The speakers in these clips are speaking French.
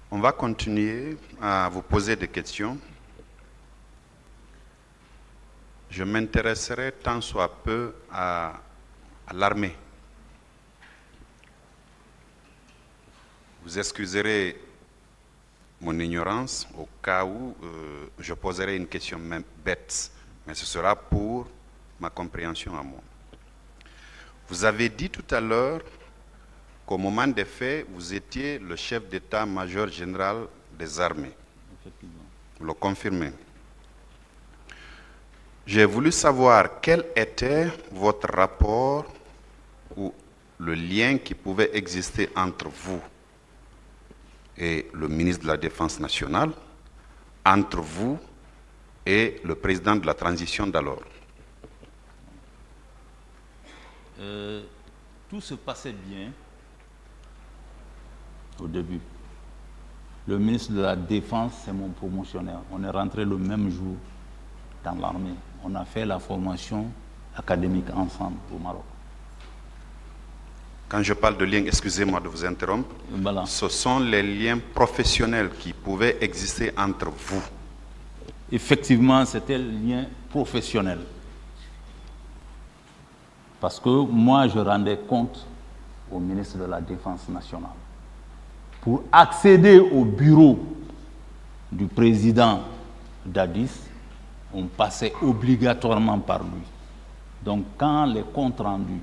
On va continuer à vous poser des questions. Je m'intéresserai tant soit peu à l'armée. Vous excuserez mon ignorance au cas où je poserai une question même bête, mais ce sera pour ma compréhension à moi. Vous avez dit tout à l'heure qu'au moment des faits, vous étiez le chef d'état-major général des armées. Effectivement. Vous le confirmez. J'ai voulu savoir quel était votre rapport ou le lien qui pouvait exister entre vous et le ministre de la Défense nationale, entre vous et le président de la transition d'alors. Tout se passait bien au début. Le ministre de la Défense, c'est mon promotionnaire. On est rentré le même jour dans l'armée. On a fait la formation académique ensemble au Maroc. Quand je parle de liens, excusez-moi de vous interrompre, Voilà. ce sont les liens professionnels qui pouvaient exister entre vous. Effectivement, c'était le lien professionnel. Parce que moi, je rendais compte au ministre de la Défense nationale. Pour accéder au bureau du président Dadis, on passait obligatoirement par lui. Donc, quand les comptes rendus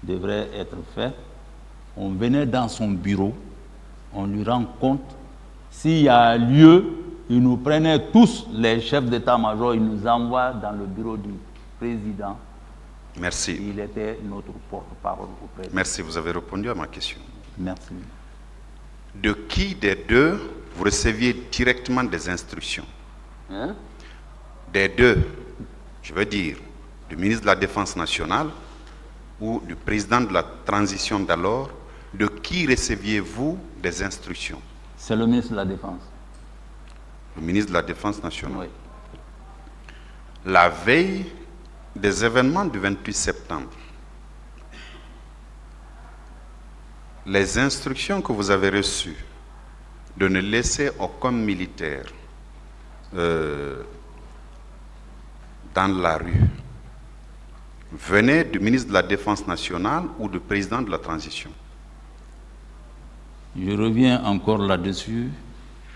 devraient être faits, on venait dans son bureau, on lui rend compte. S'il y a lieu, il nous prenait tous, les chefs d'état-major, il nous envoie dans le bureau du président. Merci. Il était notre porte-parole auprès de... Merci, vous avez répondu à ma question. Merci. De qui des deux vous receviez directement des instructions? Hein? Des deux, je veux dire, du ministre de la Défense nationale ou du président de la transition d'alors, de qui receviez-vous des instructions? C'est le ministre de la Défense. Le ministre de la Défense nationale. Oui. La veille des événements du 28 septembre, les instructions que vous avez reçues de ne laisser aucun militaire dans la rue venaient du ministre de la Défense nationale ou du président de la transition? Je reviens encore là-dessus.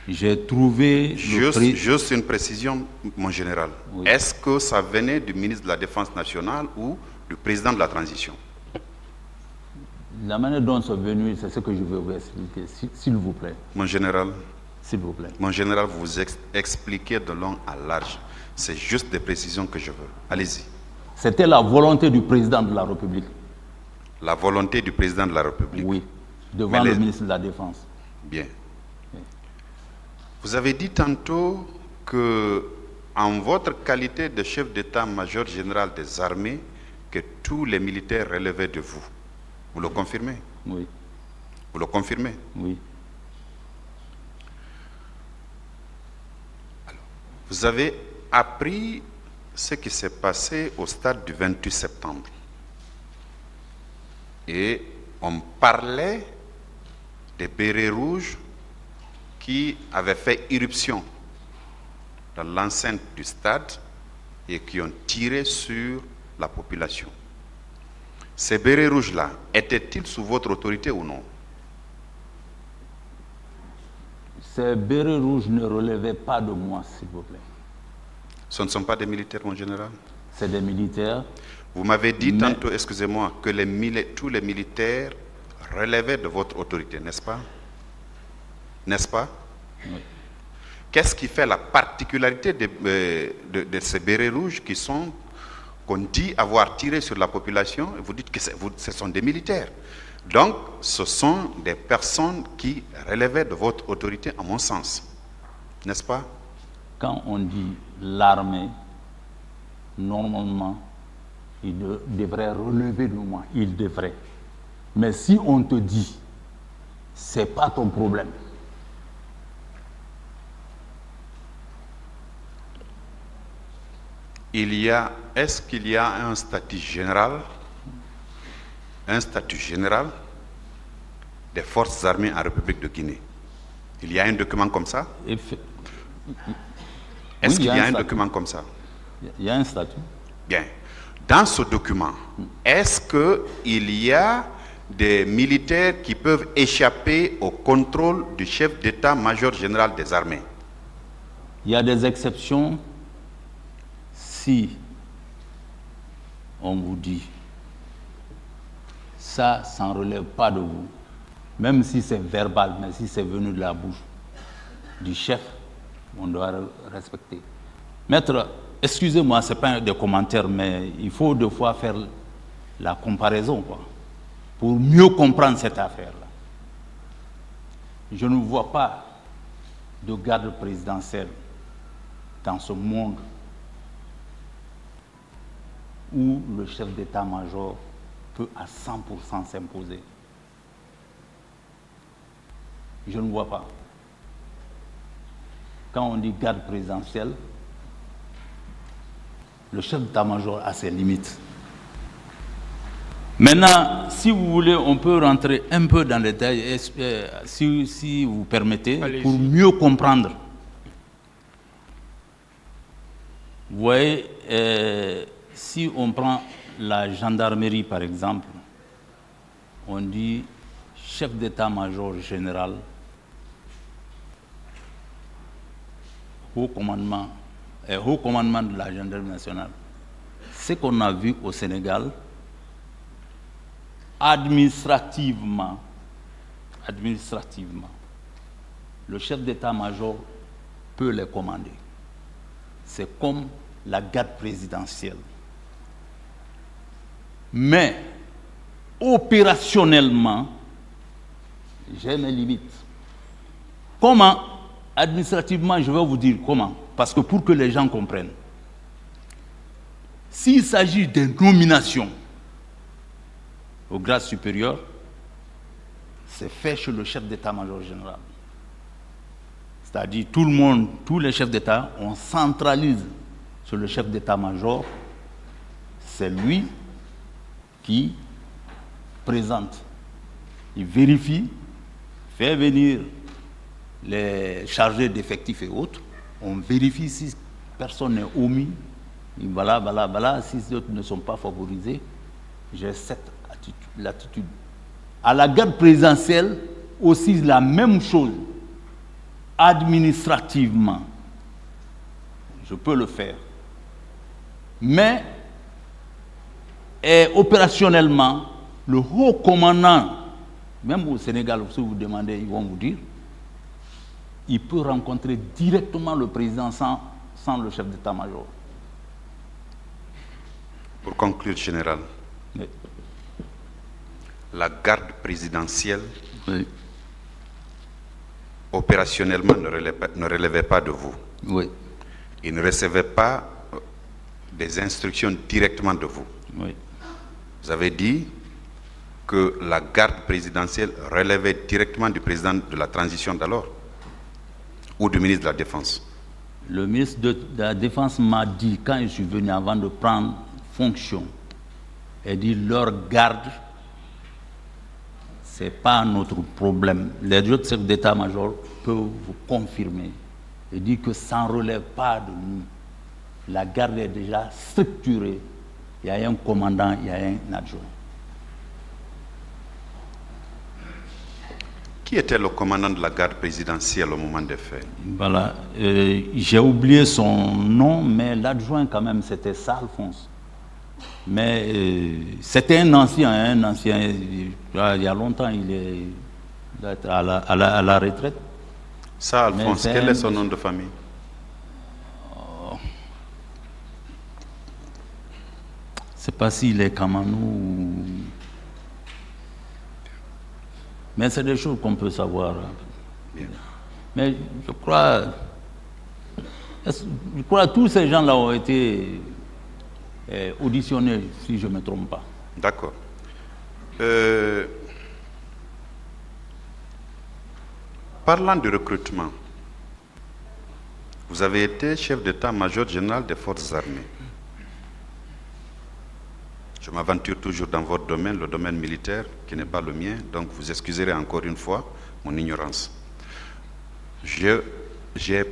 J'ai trouvé... Juste une précision, mon général. Oui. Est-ce que ça venait du ministre de la Défense nationale ou du président de la transition? La manière dont c'est venu, c'est ce que je vais vous expliquer, s'il vous plaît. Mon général, S'il vous plaît. mon général, vous expliquez de long à large. C'est juste des précisions que je veux. Allez-y. C'était la volonté du président de la République. La volonté du président de la République. Oui, devant le ministre de la Défense. Bien. Vous avez dit tantôt que, en votre qualité de chef d'état-major général des armées, que tous les militaires relevaient de vous. Vous le confirmez? Oui, Vous le confirmez? oui. Vous avez appris ce qui s'est passé au stade du 28 septembre. Et on parlait des bérets rouges qui avaient fait irruption dans l'enceinte du stade et qui ont tiré sur la population. Ces bérets rouges-là, étaient-ils sous votre autorité ou non? Ces bérets rouges ne relevaient pas de moi, s'il vous plaît. Ce ne sont pas des militaires, mon général? C'est des militaires. Vous m'avez dit tantôt, excusez-moi, que tous les militaires relevaient de votre autorité, n'est-ce pas? N'est-ce pas? Oui. Qu'est-ce qui fait la particularité de ces bérets rouges qu'on dit avoir tiré sur la population? Vous dites que ce sont des militaires. Donc, ce sont des personnes qui relevaient de votre autorité, à mon sens. N'est-ce pas? Quand on dit l'armée, normalement, il devrait relever de moi. Il devrait. Mais si on te dit, c'est pas ton problème. Est-ce qu'il y a un statut général des forces armées en République de Guinée? Il y a un document comme ça? Est-ce qu'il y a un document comme ça? Il y a un statut. Bien. Dans ce document, est-ce qu'il y a des militaires qui peuvent échapper au contrôle du chef d'état-major général des armées? Il y a des exceptions si on vous dit ça ne relève pas de vous, même si c'est verbal, mais si c'est venu de la bouche du chef, on doit respecter. Maître, excusez-moi, ce n'est pas des commentaires, mais il faut deux fois faire la comparaison, quoi, pour mieux comprendre cette affaire-là. Je ne vois pas de garde présidentielle dans ce monde où le chef d'état-major peut à 100% s'imposer. Je ne vois pas. Quand on dit garde présidentielle, le chef d'état-major a ses limites. Maintenant, si vous voulez, on peut rentrer un peu dans les détails, si vous permettez, pour mieux comprendre. Vous voyez, si on prend la gendarmerie, par exemple, on dit chef d'état-major général, haut commandement de la gendarmerie nationale. Ce qu'on a vu au Sénégal, administrativement, le chef d'état-major peut les commander. C'est comme la garde présidentielle. Mais opérationnellement, j'ai mes limites. Comment? Administrativement, je vais vous dire comment. Parce que pour que les gens comprennent, s'il s'agit de nomination au grade supérieur, c'est fait chez le chef d'état-major général. C'est-à-dire tout le monde, tous les chefs d'État, on centralise sur le chef d'état-major. C'est lui qui présente, il vérifie, fait venir les chargés d'effectifs et autres. On vérifie si personne n'est omis. Voilà, si les autres ne sont pas favorisés, j'ai cette attitude. À la garde présidentielle, aussi la même chose. Administrativement, je peux le faire. Mais opérationnellement, le haut commandant, même au Sénégal, si vous demandez, ils vont vous dire, il peut rencontrer directement le président sans le chef d'état-major. Pour conclure, général, Oui. La garde présidentielle, Oui. opérationnellement, ne relevait pas de vous. Oui. Il ne recevait pas des instructions directement de vous. Oui. Vous avez dit que la garde présidentielle relevait directement du président de la transition d'alors ou du ministre de la Défense. Le ministre de la Défense m'a dit, quand je suis venu avant de prendre fonction, il dit leur garde, ce n'est pas notre problème. Les autres chefs d'état-major peuvent vous confirmer. Il dit que ça ne relève pas de nous. La garde est déjà structurée. Il y a un commandant, il y a un adjoint. Qui était le commandant de la garde présidentielle au moment des faits? Voilà. J'ai oublié son nom, mais l'adjoint, quand même, c'était ça, Alphonse. Mais c'était un ancien, il y a longtemps, il est à la retraite. Ça, Alphonse, quel est son nom de famille? Je ne sais pas s'il est Kamanou ou... Mais c'est des choses qu'on peut savoir. Bien. Mais je crois que tous ces gens-là ont été auditionnés, si je ne me trompe pas. D'accord. Parlant de recrutement, vous avez été chef d'état-major général des forces armées. Je m'aventure toujours dans votre domaine, le domaine militaire, qui n'est pas le mien, donc vous excuserez encore une fois mon ignorance. J'ai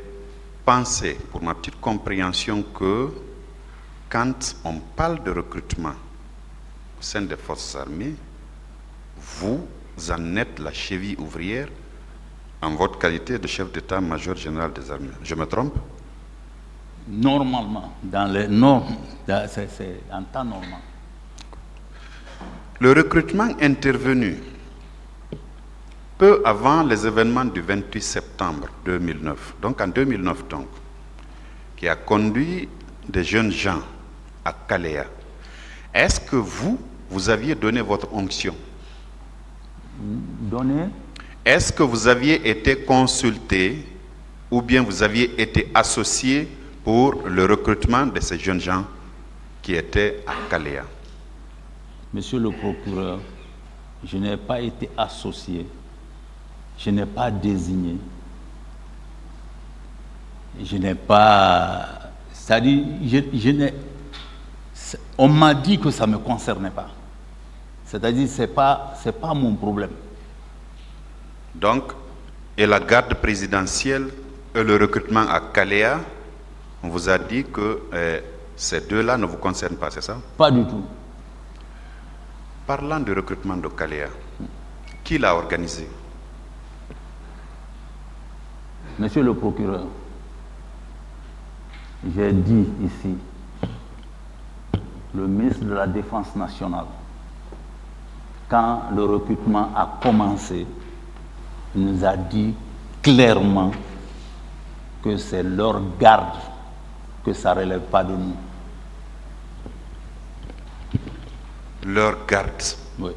pensé, pour ma petite compréhension, que quand on parle de recrutement au sein des forces armées, vous en êtes la cheville ouvrière en votre qualité de chef d'état-major général des armées. Je me trompe? Normalement, dans les normes, c'est en temps normal. Le recrutement intervenu peu avant les événements du 28 septembre 2009, donc en 2009 donc, qui a conduit des jeunes gens à Kalea, est-ce que vous aviez donné votre onction? Donné? Est-ce que vous aviez été consulté ou bien vous aviez été associé pour le recrutement de ces jeunes gens qui étaient à Kalea? Monsieur le procureur, je n'ai pas été associé, je n'ai pas désigné, je n'ai pas... C'est-à-dire, on m'a dit que ça ne me concernait pas. C'est-à-dire, ce n'est pas mon problème. Donc, et la garde présidentielle et le recrutement à Kalea, on vous a dit que ces deux-là ne vous concernent pas, c'est ça? Pas du tout. Parlant du recrutement de Kalea, qui l'a organisé? Monsieur le procureur, j'ai dit ici, le ministre de la Défense nationale, quand le recrutement a commencé, il nous a dit clairement que c'est leur garde, que ça ne relève pas de nous. Leur garde. Oui.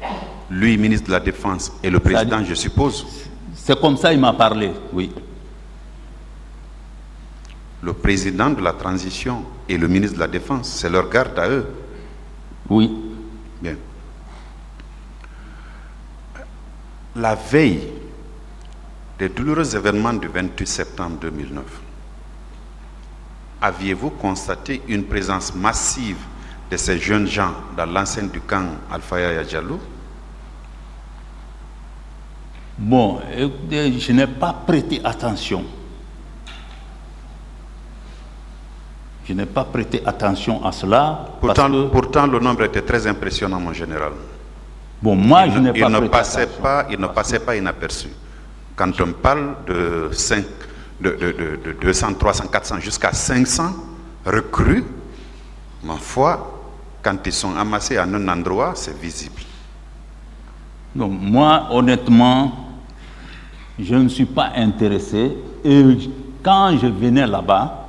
Lui, ministre de la Défense, et le président, je suppose. C'est comme ça qu'il m'a parlé, oui. Le président de la transition et le ministre de la Défense, c'est leur garde à eux. Oui. Bien. La veille des douloureux événements du 28 septembre 2009, aviez-vous constaté une présence massive de ces jeunes gens dans l'enceinte du camp Alpha Yaya Diallo? Bon, écoutez, je n'ai pas prêté attention. Je n'ai pas prêté attention à cela. Pourtant, le nombre était très impressionnant, mon général. Bon, moi, je n'ai pas prêté attention. Il ne passait pas inaperçu. Quand on parle de 200, 300, 400, jusqu'à 500 recrues, ma foi, quand ils sont amassés en un endroit, c'est visible. Donc, moi, honnêtement, je ne suis pas intéressé. Et quand je venais là-bas,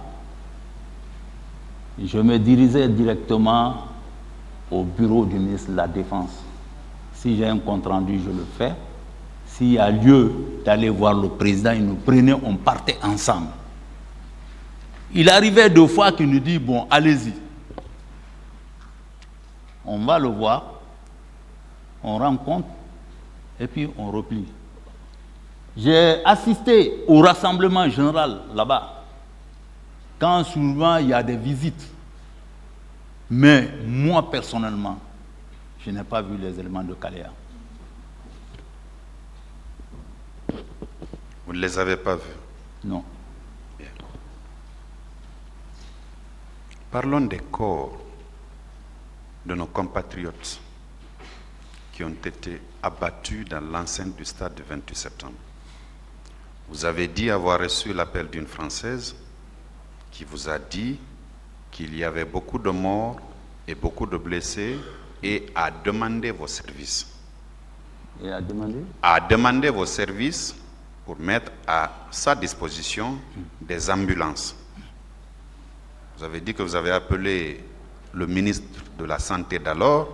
je me dirigeais directement au bureau du ministre de la Défense. Si j'ai un compte-rendu, je le fais. S'il y a lieu d'aller voir le président, il nous prenait, on partait ensemble. Il arrivait 2 fois qu'il nous dit, bon, allez-y. On va le voir, on rencontre, et puis on replie. J'ai assisté au rassemblement général là-bas, quand souvent il y a des visites. Mais moi, personnellement, je n'ai pas vu les éléments de Kalea. Vous ne les avez pas vus? Non. Bien. Parlons des corps de nos compatriotes qui ont été abattus dans l'enceinte du stade du 28 septembre. Vous avez dit avoir reçu l'appel d'une Française qui vous a dit qu'il y avait beaucoup de morts et beaucoup de blessés et a demandé vos services. Et a demandé? A demandé vos services pour mettre à sa disposition des ambulances. Vous avez dit que vous avez appelé le ministre de la Santé d'alors,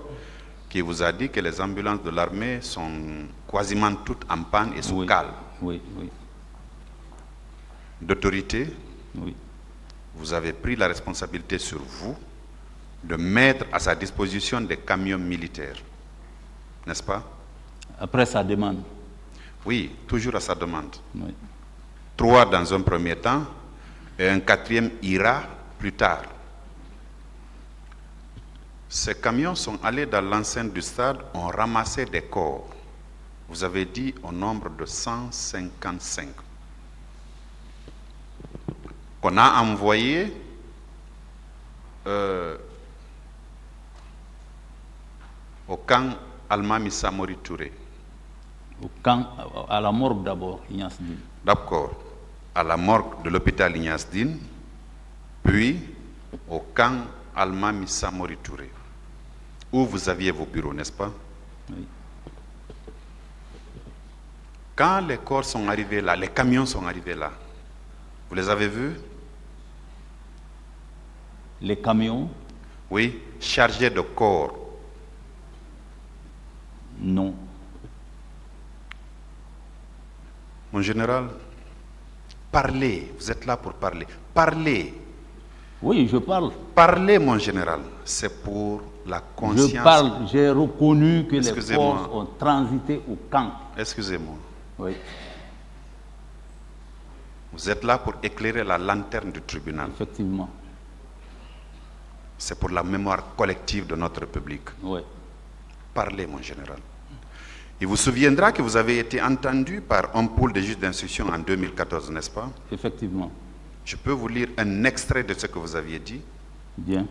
qui vous a dit que les ambulances de l'armée sont quasiment toutes en panne et sous cale. Oui, oui. D'autorité, Oui. vous avez pris la responsabilité sur vous de mettre à sa disposition des camions militaires, n'est-ce pas? Après sa demande. Oui, toujours à sa demande. Oui. 3 dans un premier temps et un 4e ira plus tard. Ces camions sont allés dans l'enceinte du stade, ont ramassé des corps. Vous avez dit au nombre de 155. qu'on a envoyé au camp Almami Samori Touré. Au camp, à la morgue d'abord, Ignace Dine. D'accord. À la morgue de l'hôpital Ignace Dine, puis au camp Almami Samori Touré, où vous aviez vos bureaux, n'est-ce pas? Oui. Quand les corps sont arrivés là, les camions sont arrivés là, vous les avez vus? Les camions? Oui, chargés de corps. Non. Mon général, parlez, vous êtes là pour parler. Parlez. Oui, je parle. Parlez, mon général, c'est pour la conscience. Je parle, j'ai reconnu que les Excusez-moi. corps ont transité au camp. Excusez-moi. Oui, Vous êtes là pour éclairer la lanterne du tribunal. effectivement. C'est pour la mémoire collective de notre République. Oui. Parlez, mon général. Il vous souviendra que vous avez été entendu par un pôle de juges d'instruction en 2014, n'est-ce pas? Effectivement. Je peux vous lire un extrait de ce que vous aviez dit. Bien.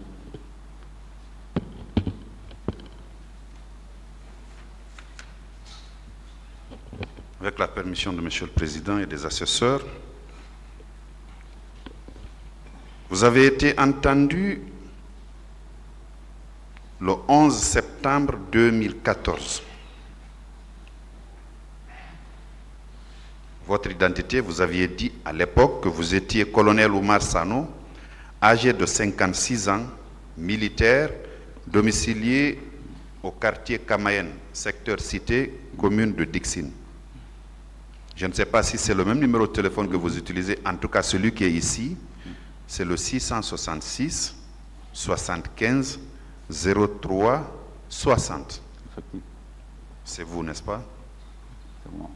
Avec la permission de Monsieur le Président et des assesseurs. Vous avez été entendu le 11 septembre 2014. Votre identité, vous aviez dit à l'époque que vous étiez colonel Oumar Sano, âgé de 56 ans, militaire, domicilié au quartier Kamayen, secteur Cité, commune de Dixine. Je ne sais pas si c'est le même numéro de téléphone que vous utilisez, en tout cas celui qui est ici, c'est le 666 75 03 60. Effectivement. C'est vous, n'est-ce pas? C'est moi.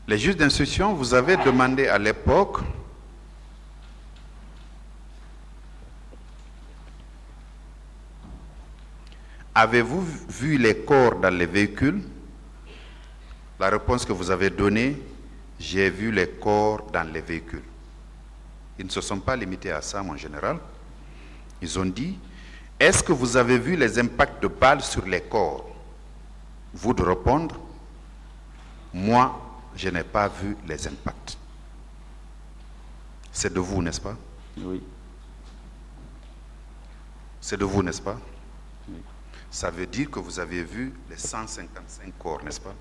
Les juges d'instruction vous avaient demandé à l'époque avez-vous vu les corps dans les véhicules? La réponse que vous avez donnée, j'ai vu les corps dans les véhicules. Ils ne se sont pas limités à ça, mon général. Ils ont dit, est-ce que vous avez vu les impacts de balles sur les corps? Vous de répondre, moi, je n'ai pas vu les impacts. C'est de vous, n'est-ce pas? Oui. C'est de vous, n'est-ce pas? Oui. Ça veut dire que vous avez vu les 155 corps, n'est-ce pas?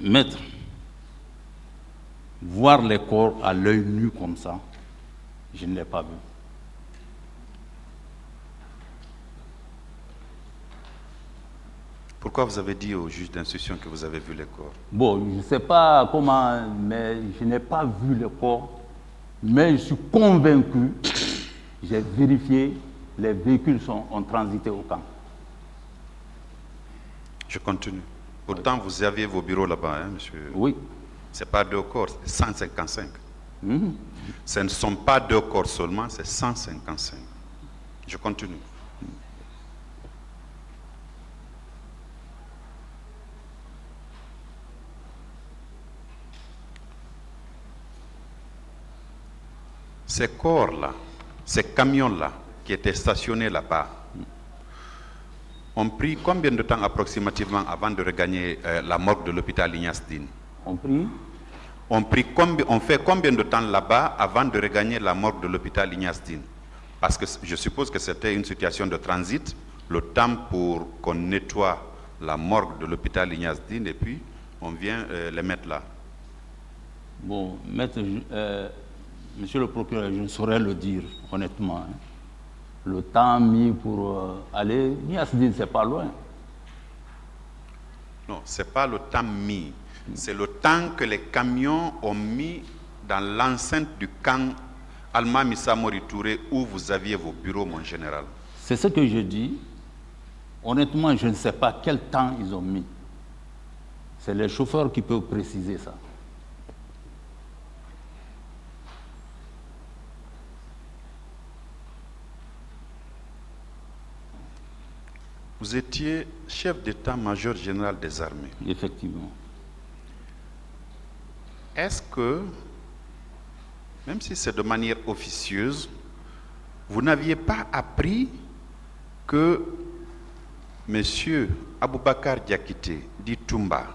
Maître, voir les corps à l'œil nu comme ça, je ne l'ai pas vu. Pourquoi vous avez dit au juge d'instruction que vous avez vu les corps? Bon, je ne sais pas comment, mais je n'ai pas vu les corps, mais je suis convaincu, j'ai vérifié, les véhicules ont transité au camp. Je continue. Pourtant, vous aviez vos bureaux là-bas, hein, monsieur? Oui. Ce n'est pas 2 corps, c'est 155. Ce ne sont pas 2 corps seulement, c'est 155. Je continue. Ces corps-là, ces camions-là, qui étaient stationnés là-bas, ont pris combien de temps approximativement avant de regagner la morgue de l'hôpital Ignace Dine? On fait combien de temps là-bas avant de regagner la morgue de l'hôpital Ignace Dine? Parce que je suppose que c'était une situation de transit, le temps pour qu'on nettoie la morgue de l'hôpital Ignace Dine et puis on vient les mettre là. Bon, maître, monsieur le procureur, je ne saurais le dire honnêtement. Hein. Le temps mis pour aller, Ignace Dine, c'est pas loin. Non, ce n'est pas le temps mis. C'est le temps que les camions ont mis dans l'enceinte du camp Almami Samori Touré où vous aviez vos bureaux, mon général. C'est ce que je dis. Honnêtement, je ne sais pas quel temps ils ont mis. C'est les chauffeurs qui peuvent préciser ça. Vous étiez chef d'état-major général des armées. Effectivement. Est-ce que, même si c'est de manière officieuse, vous n'aviez pas appris que M. Aboubakar Diakité, dit Toumba,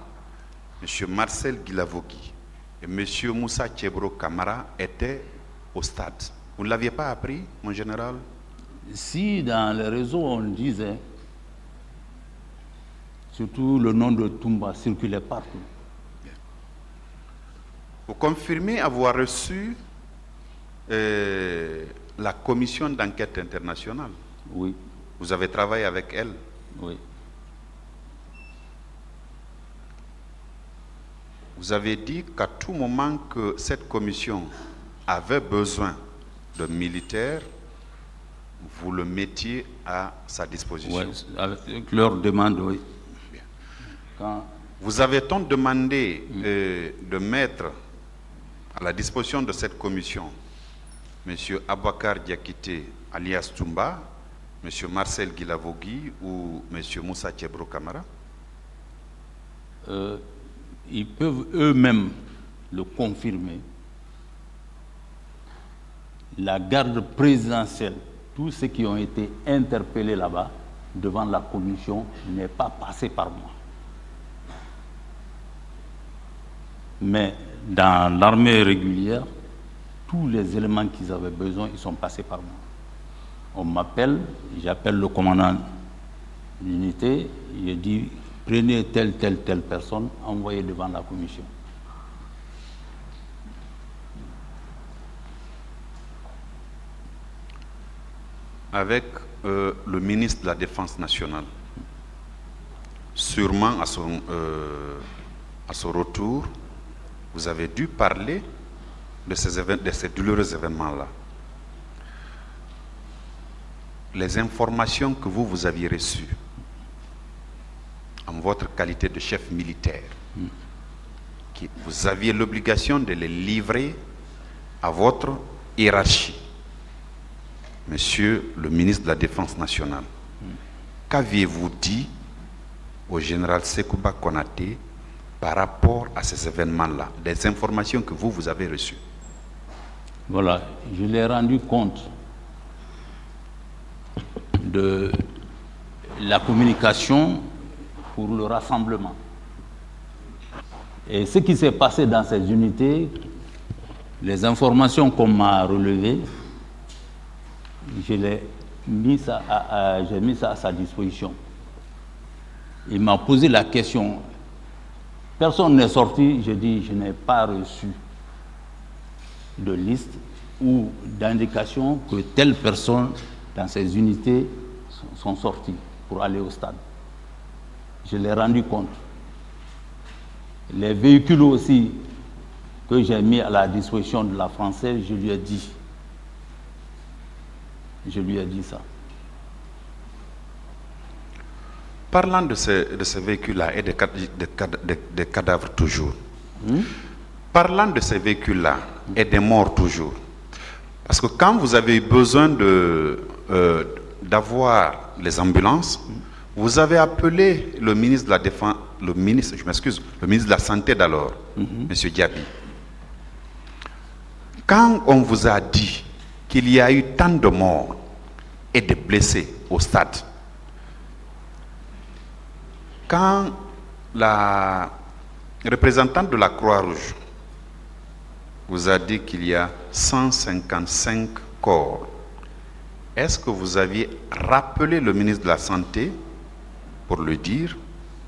M. Marcel Guilavogui et M. Moussa Tchebro Kamara étaient au stade? Vous ne l'aviez pas appris, mon général? Si dans les réseaux on disait, surtout le nom de Toumba circulait partout. Vous confirmez avoir reçu la commission d'enquête internationale? Oui, Vous avez travaillé avec elle? oui. Vous avez dit qu'à tout moment que cette commission avait besoin de militaires, vous le mettiez à sa disposition. Ouais, avec leur demande, oui. Bien. Quand, Vous avez-on demandé de mettre à la disposition de cette commission M. Aboubakar Diakité, alias Toumba, M. Marcel Guilavogui ou M. Moussa Tchebro Kamara? ils peuvent eux-mêmes le confirmer. La garde présidentielle, tous ceux qui ont été interpellés là-bas devant la commission, n'est pas passé par moi. Mais dans l'armée régulière, tous les éléments qu'ils avaient besoin, ils sont passés par moi. On m'appelle, j'appelle le commandant d'unité, je dis prenez telle personne, envoyez devant la commission. Avec le ministre de la Défense nationale, sûrement à son retour, vous avez dû parler de ces douloureux événements-là. Les informations que vous aviez reçues en votre qualité de chef militaire, vous aviez l'obligation de les livrer à votre hiérarchie. Monsieur le ministre de la Défense nationale, qu'aviez-vous dit au général Sekouba Konaté par rapport à ces événements-là, des informations que vous avez reçues? Voilà, je l'ai rendu compte de la communication pour le rassemblement. Et ce qui s'est passé dans ces unités, les informations qu'on m'a relevées, j'ai mis ça à sa disposition. Il m'a posé la question. Personne n'est sorti, je dis, je n'ai pas reçu de liste ou d'indication que telle personne dans ces unités sont sorties pour aller au stade. Je l'ai rendu compte. Les véhicules aussi que j'ai mis à la disposition de la Française, je lui ai dit. Je lui ai dit ça. Parlant de ces véhicules-là et des cadavres toujours, parlant de ces véhicules-là et des morts toujours, parce que quand vous avez eu besoin d'avoir les ambulances, vous avez appelé le ministre de la Défense, le ministre de la Santé d'alors, M. Diaby. Quand on vous a dit qu'il y a eu tant de morts et de blessés au stade, quand la représentante de la Croix-Rouge vous a dit qu'il y a 155 corps, est-ce que vous aviez rappelé le ministre de la Santé pour lui dire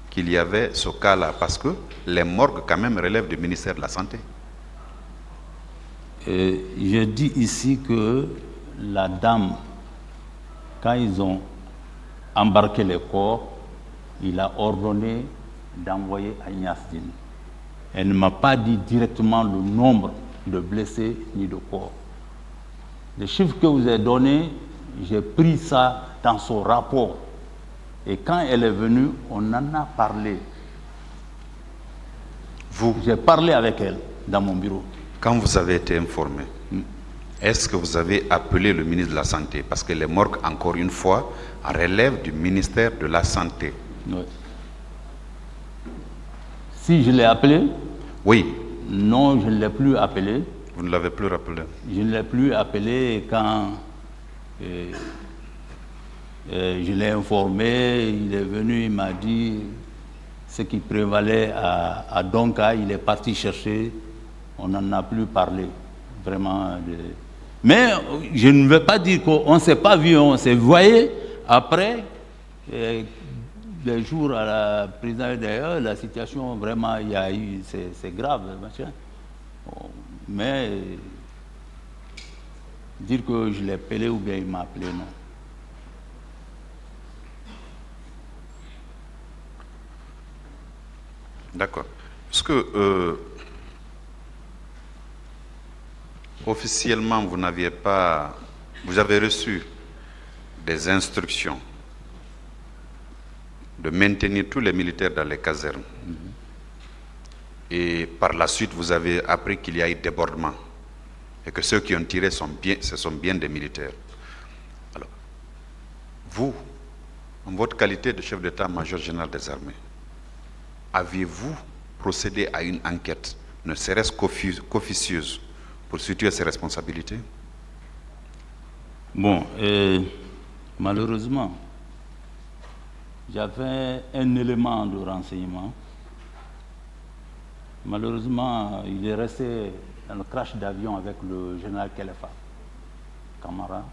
qu'il y avait ce cas-là? Parce que les morgues quand même relèvent du ministère de la Santé. Je dis ici que la dame, quand ils ont embarqué les corps, il a ordonné d'envoyer à Niasdine. Elle ne m'a pas dit directement le nombre de blessés ni de corps. Les chiffres que vous avez donnés, j'ai pris ça dans son rapport. Et quand elle est venue, on en a parlé. J'ai parlé avec elle dans mon bureau. Quand vous avez été informé, Est-ce que vous avez appelé le ministre de la Santé? Parce que les morgues, encore une fois, relèvent du ministère de la Santé. Oui. Si je l'ai appelé? Oui. Non, je ne l'ai plus appelé. Vous ne l'avez plus rappelé? Je ne l'ai plus appelé quand je l'ai informé, il est venu, il m'a dit ce qui prévalait à Donka, il est parti chercher, on n'en a plus parlé, vraiment. Mais je ne veux pas dire qu'on ne s'est pas vu, on s'est voyé après, des jours à la présidence d'ailleurs, la situation vraiment, il y a eu, c'est grave, machin. Mais dire que je l'ai appelé ou bien il m'a appelé, non. D'accord. Est-ce que officiellement vous avez reçu des instructions de maintenir tous les militaires dans les casernes, et par la suite vous avez appris qu'il y a eu débordement et que ceux qui ont tiré ce sont bien des militaires. Alors, vous, en votre qualité de chef d'état-major général des armées, aviez-vous procédé à une enquête, ne serait-ce qu'officieuse, pour situer ces responsabilités? Bon, malheureusement, j'avais un élément de renseignement. Malheureusement, il est resté dans le crash d'avion avec le général Kelefa Camara,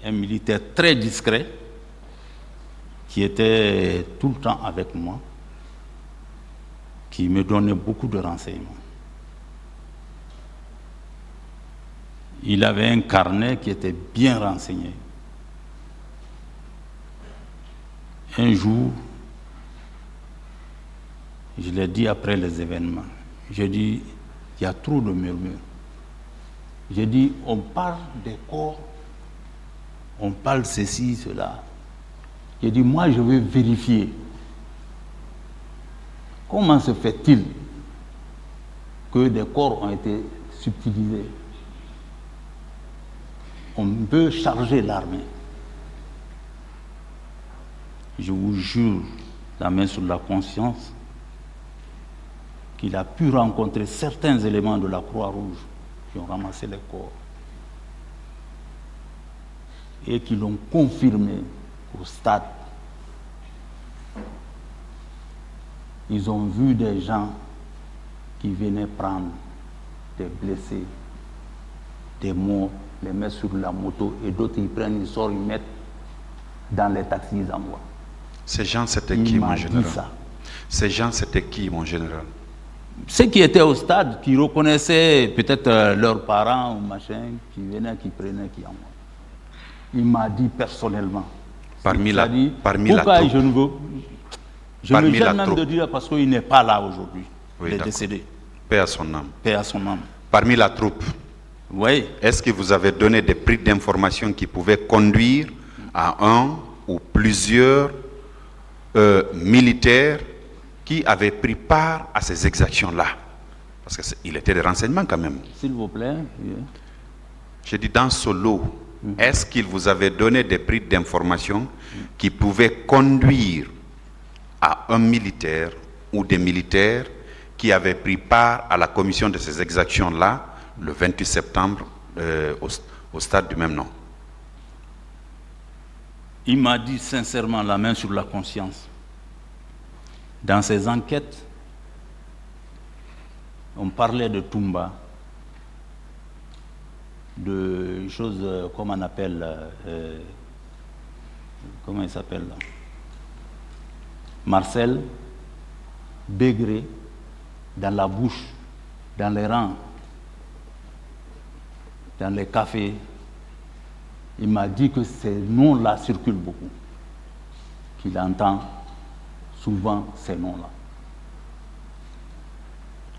un militaire très discret qui était tout le temps avec moi, qui me donnait beaucoup de renseignements. Il avait un carnet qui était bien renseigné. Un jour, je l'ai dit après les événements, j'ai dit, il y a trop de murmures. J'ai dit, on parle des corps, on parle ceci, cela. J'ai dit, moi je veux vérifier. Comment se fait-il que des corps ont été subtilisés? On peut charger l'armée. Je vous jure, la main sur la conscience, qu'il a pu rencontrer certains éléments de la Croix-Rouge qui ont ramassé les corps et qui l'ont confirmé au stade. Ils ont vu des gens qui venaient prendre des blessés, des morts, les mettre sur la moto, et d'autres ils prennent, ils sortent, ils mettent dans les taxis, ils envoient. Ces gens, c'était qui, mon général? Ces gens, c'était qui, mon général? Ceux qui étaient au stade, qui reconnaissaient peut-être leurs parents ou machin, qui venaient, qui prenaient, qui envoient. Il m'a dit personnellement. Parmi la troupe. Je ne veux, je me gêne même de dire parce qu'il n'est pas là aujourd'hui. Oui, il est décédé. Paix à son âme. Paix à son âme. Parmi la troupe. Oui. Est-ce que vous avez donné des prix d'information qui pouvaient conduire à un ou plusieurs militaires qui avaient pris part à ces exactions-là? Parce qu'il était des renseignements quand même. S'il vous plaît. Oui. J'ai dit dans ce lot, est-ce qu'il vous avait donné des prix d'information qui pouvaient conduire à un militaire ou des militaires qui avaient pris part à la commission de ces exactions-là le 28 septembre au stade du même nom? Il m'a dit sincèrement, la main sur la conscience. Dans ces enquêtes, on parlait de Toumba, de choses, comment on appelle, comment il s'appelle là? Marcel, Bégré, dans la bouche, dans les rangs, dans les cafés. Il m'a dit que ces noms-là circulent beaucoup, qu'il entend souvent ces noms-là.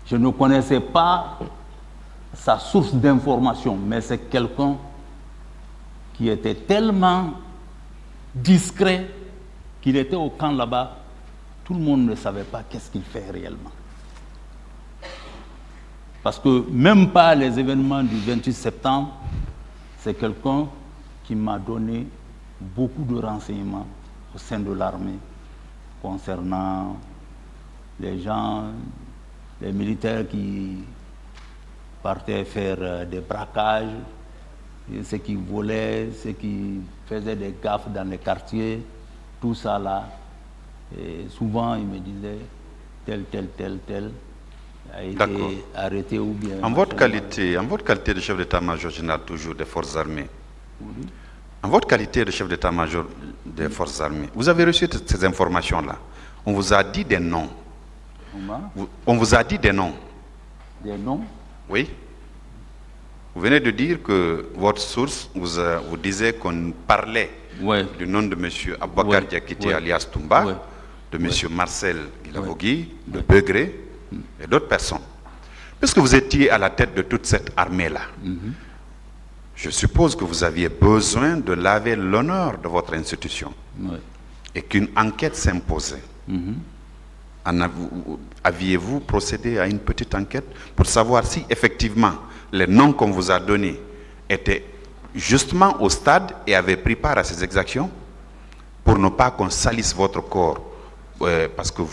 Je ne connaissais pas sa source d'information, mais c'est quelqu'un qui était tellement discret qu'il était au camp là-bas, tout le monde ne savait pas qu'est-ce qu'il fait réellement. Parce que même pas les événements du 28 septembre, c'est quelqu'un qui m'a donné beaucoup de renseignements au sein de l'armée concernant les gens, les militaires qui partaient faire des braquages, ceux qui volaient, ceux qui faisaient des gaffes dans les quartiers, tout ça là. Et souvent, il me disait tel a été arrêté ou bien... En votre qualité de chef d'état-major général toujours des forces armées, oui. En votre qualité de chef d'état-major des forces armées, vous avez reçu ces informations-là. On vous a dit des noms. On vous a dit des noms. Des noms? Oui. Vous venez de dire que votre source vous disait qu'on parlait du nom de M. Abouakar Diakité alias Toumba, de M. Marcel Guilavogui, de Begré et d'autres personnes. Puisque vous étiez à la tête de toute cette armée-là, je suppose que vous aviez besoin de laver l'honneur de votre institution et qu'une enquête s'imposait. Aviez-vous procédé à une petite enquête pour savoir si effectivement les noms qu'on vous a donnés étaient justement au stade et avaient pris part à ces exactions pour ne pas qu'on salisse votre corps parce que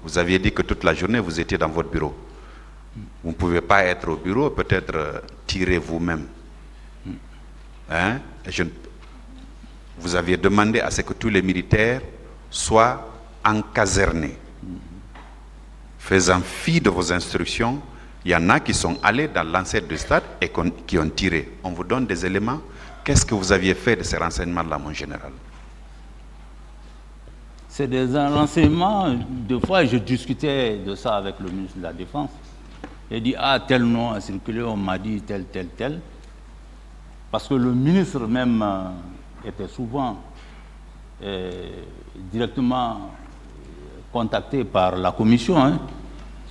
vous aviez dit que toute la journée vous étiez dans votre bureau. Vous ne pouvez pas être au bureau, peut-être tirer vous-même. Hein? Vous aviez demandé à ce que tous les militaires soient encasernés. Faisant fi de vos instructions, il y en a qui sont allés dans l'enceinte du stade et qui ont tiré. On vous donne des éléments. Qu'est-ce que vous aviez fait de ces renseignements-là, mon général? C'est des renseignements. Deux fois, je discutais de ça avec le ministre de la Défense. Il dit, ah, tel nom a circulé, on m'a dit tel. Parce que le ministre même était souvent directement contacté par la commission. Hein.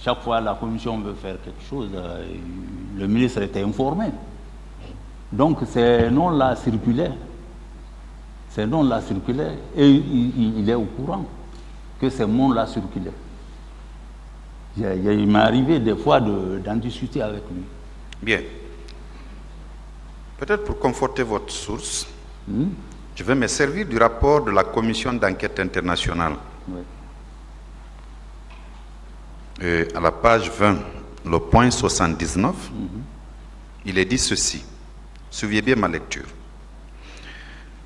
Chaque fois la commission veut faire quelque chose, le ministre était informé. Donc ces noms-là circulaient. Et il est au courant que ces noms-là circulaient. Il m'est arrivé des fois d'en discuter avec lui. Bien. Peut-être pour conforter votre source, je vais me servir du rapport de la commission d'enquête internationale. Oui. À la page 20, le point 79, il est dit ceci. Suivez bien ma lecture.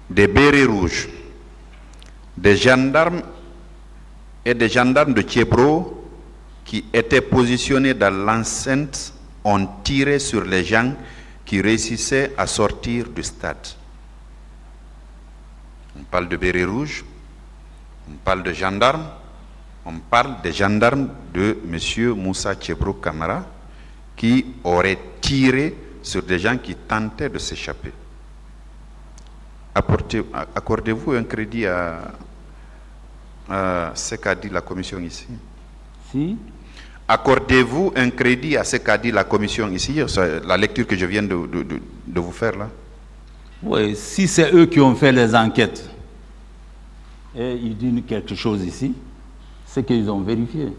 Des bérets rouges, des gendarmes et des gendarmes de Thiebro qui étaient positionnés dans l'enceinte ont tiré sur les gens qui réussissaient à sortir du stade. On parle de bérets rouges, on parle de gendarmes, on parle des gendarmes de M. Moussa Thiebro Camara qui auraient tiré sur des gens qui tentaient de s'échapper. Accordez-vous un crédit à ce qu'a dit la commission ici? Si. Accordez-vous un crédit à ce qu'a dit la commission ici, la lecture que je viens de vous faire là? Oui, si c'est eux qui ont fait les enquêtes et ils disent quelque chose ici, c'est qu'ils ont vérifié.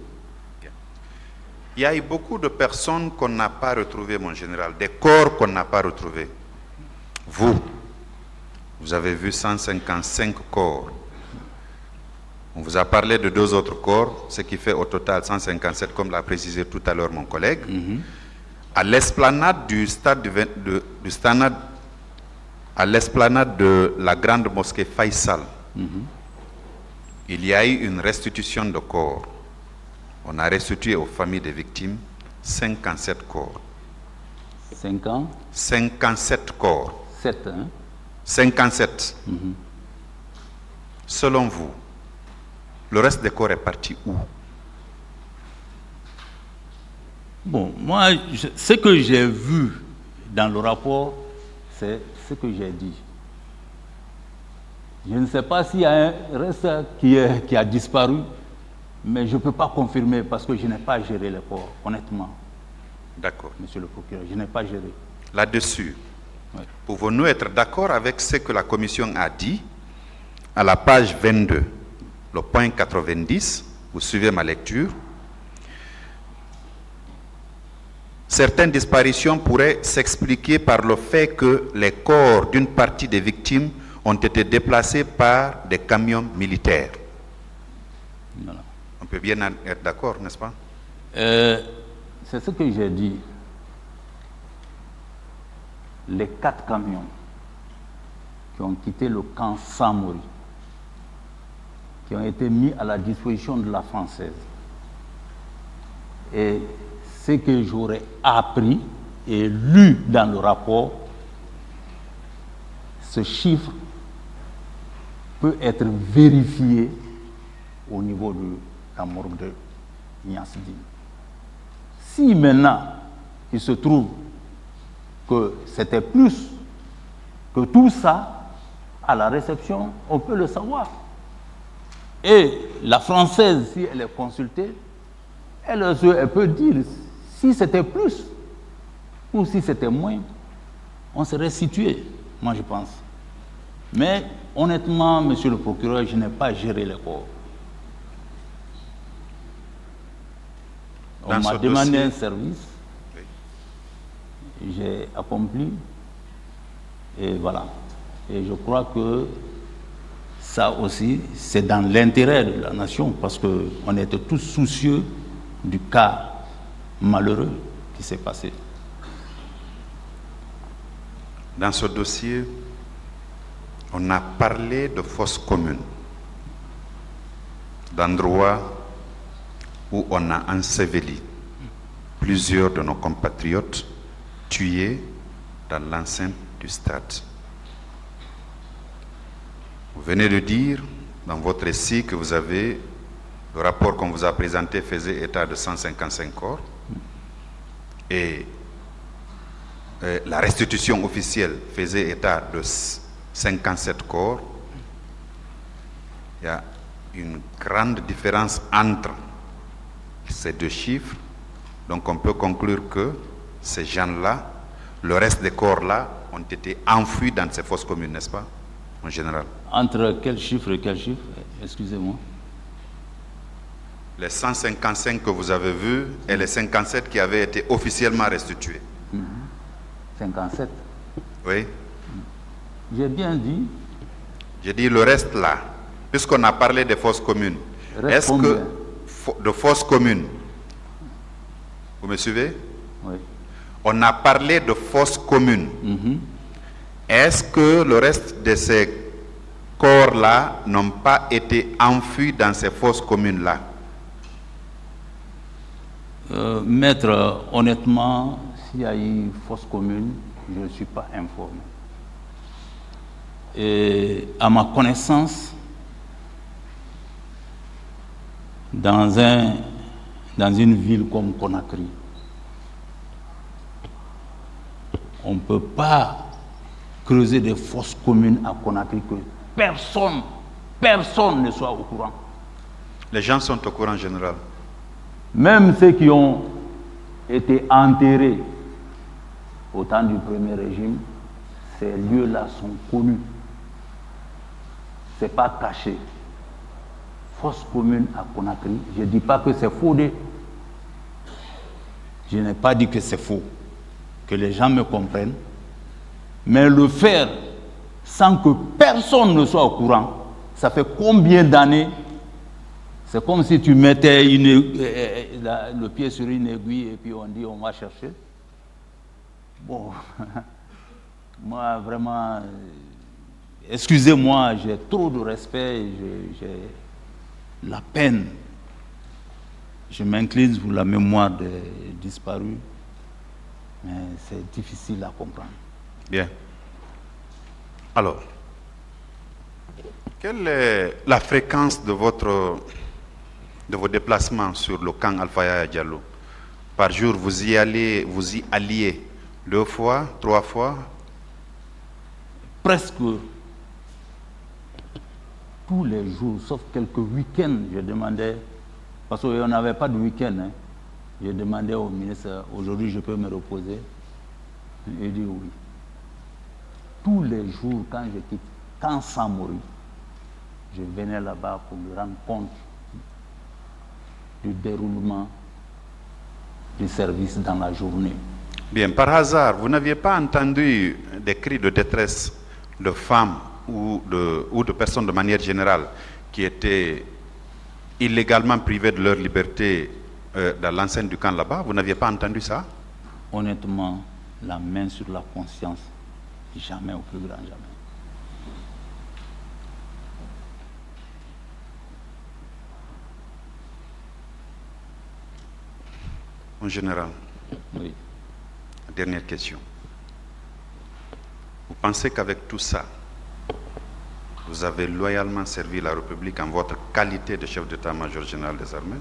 Il y a eu beaucoup de personnes qu'on n'a pas retrouvées, mon général, des corps qu'on n'a pas retrouvés. Vous avez vu 155 corps. On vous a parlé de 2 autres corps, ce qui fait au total 157, comme l'a précisé tout à l'heure mon collègue. À l'esplanade du stade à l'esplanade de la grande mosquée Faisal, il y a eu une restitution de corps. On a restitué aux familles des victimes 57 corps. 5 ans 57 corps. 7, hein? 57. Selon vous, le reste des corps est parti où? Bon, moi, ce que j'ai vu dans le rapport, c'est ce que j'ai dit. Je ne sais pas s'il y a un reste qui a disparu, mais je ne peux pas confirmer parce que je n'ai pas géré les corps, honnêtement. D'accord. Monsieur le procureur, je n'ai pas géré. Là-dessus, pouvons-nous être d'accord avec ce que la commission a dit à la page 22, le point 90, vous suivez ma lecture. Certaines disparitions pourraient s'expliquer par le fait que les corps d'une partie des victimes ont été déplacés par des camions militaires. Voilà. On peut bien être d'accord, n'est-ce pas? C'est ce que j'ai dit. Les 4 camions qui ont quitté le camp Samori, qui ont été mis à la disposition de la Française. Et ce que j'aurais appris et lu dans le rapport, ce chiffre peut être vérifié au niveau de la morgue de Niassidine. Si maintenant il se trouve que c'était plus que tout ça, à la réception, on peut le savoir. Et la Française, si elle est consultée, elle peut dire si c'était plus ou si c'était moins, on serait situé, moi je pense. Mais honnêtement, monsieur le procureur, je n'ai pas géré les corps. On m'a demandé un service, j'ai accompli, et voilà. Et je crois que ça aussi, c'est dans l'intérêt de la nation, parce qu'on était tous soucieux du cas malheureux qui s'est passé. Dans ce dossier, on a parlé de fosses communes, d'endroits où on a enseveli plusieurs de nos compatriotes tués dans l'enceinte du stade. Vous venez de dire dans votre récit que vous avez, le rapport qu'on vous a présenté faisait état de 155 corps et la restitution officielle faisait état de 57 corps. Il y a une grande différence entre ces 2 chiffres, donc on peut conclure que ces gens-là, le reste des corps-là, ont été enfouis dans ces fosses communes, n'est-ce pas, en général? Entre quel chiffre et quel chiffre? Excusez-moi. Les 155 que vous avez vus et les 57 qui avaient été officiellement restitués. 57. Oui. J'ai bien dit. J'ai dit le reste là, puisqu'on a parlé des fosses communes. Est-ce que de fosses communes, vous me suivez? Oui. On a parlé de fosses communes. Est-ce que le reste de ces corps-là n'ont pas été enfouis dans ces fosses communes-là? Maître, honnêtement, s'il y a eu fosse commune, je ne suis pas informé. Et à ma connaissance, dans une ville comme Conakry, on ne peut pas creuser des fosses communes à Conakry que personne ne soit au courant. Les gens sont au courant en général. Même ceux qui ont été enterrés au temps du premier régime, ces lieux-là sont connus. Ce n'est pas caché. Fosse commune à Conakry, je ne dis pas que c'est faux. Je n'ai pas dit que c'est faux. Que les gens me comprennent. Mais le faire sans que personne ne soit au courant, ça fait combien d'années? C'est comme si tu mettais le pied sur une aiguille et puis on dit on va chercher. Bon, moi vraiment, excusez-moi, j'ai trop de respect, j'ai la peine. Je m'incline pour la mémoire des disparus, mais c'est difficile à comprendre. Bien. Alors, quelle est la fréquence de vos déplacements sur le camp Alpha Yaya Diallo? Par jour, vous y alliez 2 fois, 3 fois? Presque tous les jours, sauf quelques week-ends, je demandais, parce qu'on n'avait pas de week-end, hein, je demandais au ministre, aujourd'hui je peux me reposer? Il dit oui. Tous les jours, quand je quitte Camp Samori, je venais là-bas pour me rendre compte du déroulement du service dans la journée. Bien, par hasard, vous n'aviez pas entendu des cris de détresse de femmes ou de personnes de manière générale qui étaient illégalement privées de leur liberté dans l'enceinte du camp là-bas? Vous n'aviez pas entendu ça? Honnêtement, la main sur la conscience, jamais, au plus grand jamais. En général, Oui. dernière question. Vous pensez qu'avec tout ça, vous avez loyalement servi la République en votre qualité de chef d'état-major général des armées?